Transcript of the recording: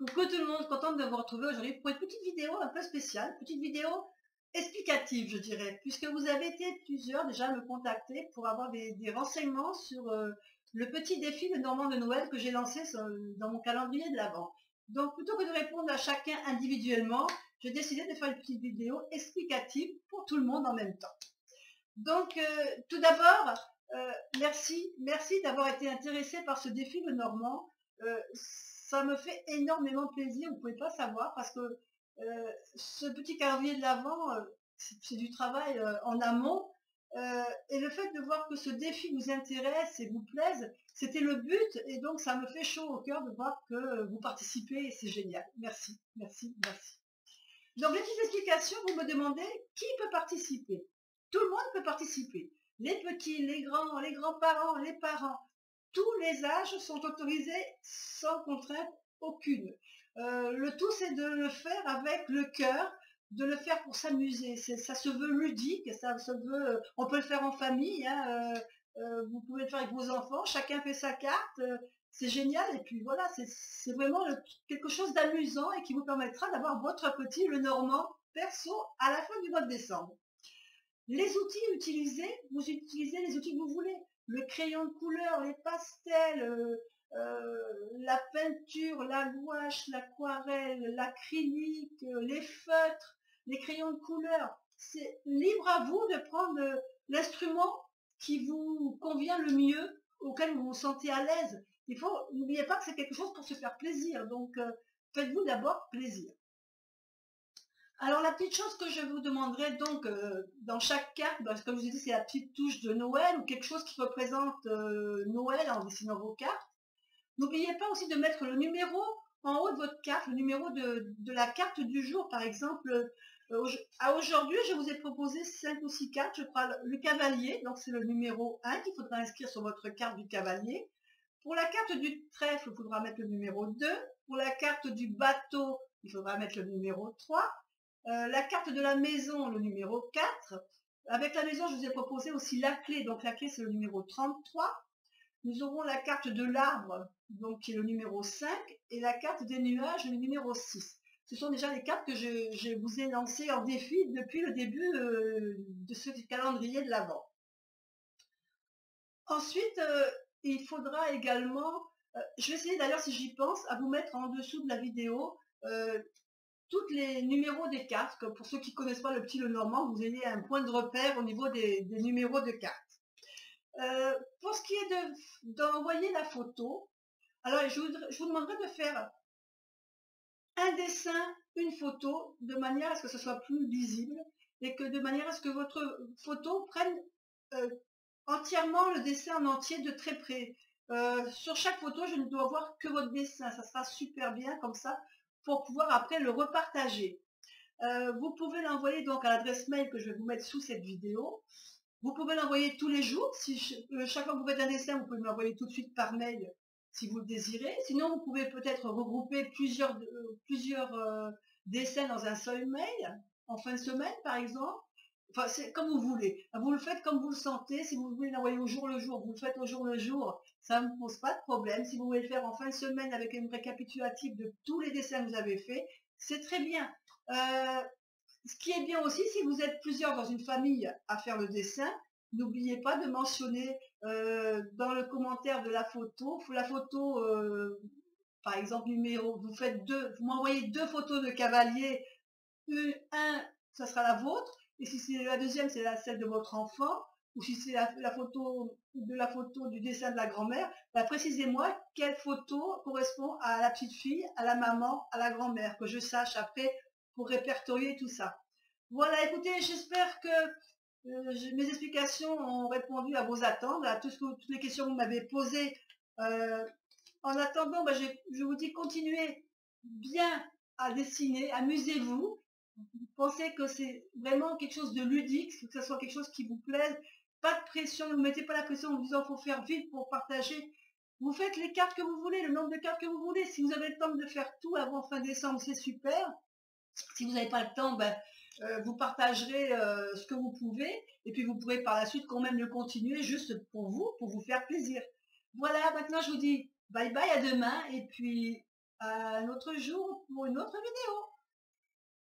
Coucou tout le monde, contente de vous retrouver aujourd'hui pour une petite vidéo un peu spéciale, petite vidéo explicative je dirais, puisque vous avez été plusieurs déjà à me contacter pour avoir des renseignements sur le petit défi de Normand de Noël que j'ai lancé dans mon calendrier de l'Avent. Donc plutôt que de répondre à chacun individuellement, j'ai décidé de faire une petite vidéo explicative pour tout le monde en même temps. Donc tout d'abord, merci d'avoir été intéressé par ce défi de Normand. Ça me fait énormément plaisir, vous ne pouvez pas savoir, parce que ce petit calendrier de l'Avent, c'est du travail en amont. Et le fait de voir que ce défi vous intéresse et vous plaise, c'était le but, et donc ça me fait chaud au cœur de voir que vous participez, et c'est génial. Merci, merci, merci. Donc les petites explications, vous me demandez qui peut participer. Tout le monde peut participer. Les petits, les grands-parents, les parents. Tous les âges sont autorisés sans contrainte aucune. Le tout, c'est de le faire avec le cœur, de le faire pour s'amuser. Ça se veut ludique, ça se veut. On peut le faire en famille. Hein, vous pouvez le faire avec vos enfants. Chacun fait sa carte. C'est génial. Et puis voilà, c'est vraiment quelque chose d'amusant et qui vous permettra d'avoir votre petit le Normand perso à la fin du mois de décembre. Les outils utilisés, vous utilisez les outils que vous voulez. Le crayon de couleur, les pastels, la peinture, la gouache, l'aquarelle, l'acrylique, les feutres, les crayons de couleur. C'est libre à vous de prendre l'instrument qui vous convient le mieux, auquel vous vous sentez à l'aise. N'oubliez pas que c'est quelque chose pour se faire plaisir, donc faites-vous d'abord plaisir. Alors la petite chose que je vous demanderai donc dans chaque carte, comme je vous ai dit, c'est la petite touche de Noël ou quelque chose qui représente Noël en dessinant vos cartes. N'oubliez pas aussi de mettre le numéro en haut de votre carte, le numéro de la carte du jour. Par exemple, à aujourd'hui, je vous ai proposé 5 ou 6 cartes, je crois, le cavalier, donc c'est le numéro 1 qu'il faudra inscrire sur votre carte du cavalier. Pour la carte du trèfle, il faudra mettre le numéro 2. Pour la carte du bateau, il faudra mettre le numéro 3. La carte de la maison, le numéro 4. Avec la maison, je vous ai proposé aussi la clé, donc la clé c'est le numéro 33. Nous aurons la carte de l'arbre, donc qui est le numéro 5, et la carte des nuages, le numéro 6. Ce sont déjà les cartes que je vous ai lancées en défi depuis le début de ce calendrier de l'Avent. Ensuite, il faudra également, je vais essayer d'ailleurs si j'y pense, à vous mettre en dessous de la vidéo tous les numéros des cartes, comme pour ceux qui ne connaissent pas le petit Lenormand, vous ayez un point de repère au niveau des numéros de cartes. Pour ce qui est d'envoyer la photo, alors je vous demanderai de faire un dessin, une photo, de manière à ce que ce soit plus lisible et que de manière à ce que votre photo prenne entièrement le dessin en entier de très près. Sur chaque photo, je ne dois voir que votre dessin, ça sera super bien comme ça pour pouvoir après le repartager. Vous pouvez l'envoyer donc à l'adresse mail que je vais vous mettre sous cette vidéo. Vous pouvez l'envoyer tous les jours. Si chaque fois que vous faites un dessin, vous pouvez me l'envoyer tout de suite par mail si vous le désirez. Sinon, vous pouvez peut-être regrouper plusieurs dessins dans un seul mail, en fin de semaine par exemple. Enfin, c'est comme vous voulez. Vous le faites comme vous le sentez. Si vous voulez l'envoyer au jour le jour, vous le faites au jour le jour. Ça ne me pose pas de problème. Si vous voulez le faire en fin de semaine avec une récapitulative de tous les dessins que vous avez faits, c'est très bien. Ce qui est bien aussi, si vous êtes plusieurs dans une famille à faire le dessin, n'oubliez pas de mentionner dans le commentaire de la photo, par exemple vous m'envoyez 2 photos de cavalier, ça sera la vôtre, et si c'est la deuxième, c'est celle de votre enfant, ou si c'est la photo du dessin de la grand-mère, précisez-moi quelle photo correspond à la petite fille, à la maman, à la grand-mère, que je sache après pour répertorier tout ça. Voilà, écoutez, j'espère que mes explications ont répondu à vos attentes, à toutes les questions que vous m'avez posées. En attendant, je vous dis continuez bien à dessiner, amusez-vous. Pensez que c'est vraiment quelque chose de ludique, que ce soit quelque chose qui vous plaise. Pas de pression, ne vous mettez pas la pression en vous disant qu'il faut faire vite pour partager. Vous faites les cartes que vous voulez, le nombre de cartes que vous voulez. Si vous avez le temps de faire tout avant fin décembre, c'est super. Si vous n'avez pas le temps, vous partagerez ce que vous pouvez. Et puis vous pourrez par la suite quand même le continuer juste pour vous faire plaisir. Voilà, maintenant je vous dis bye bye, à demain. Et puis à un autre jour pour une autre vidéo.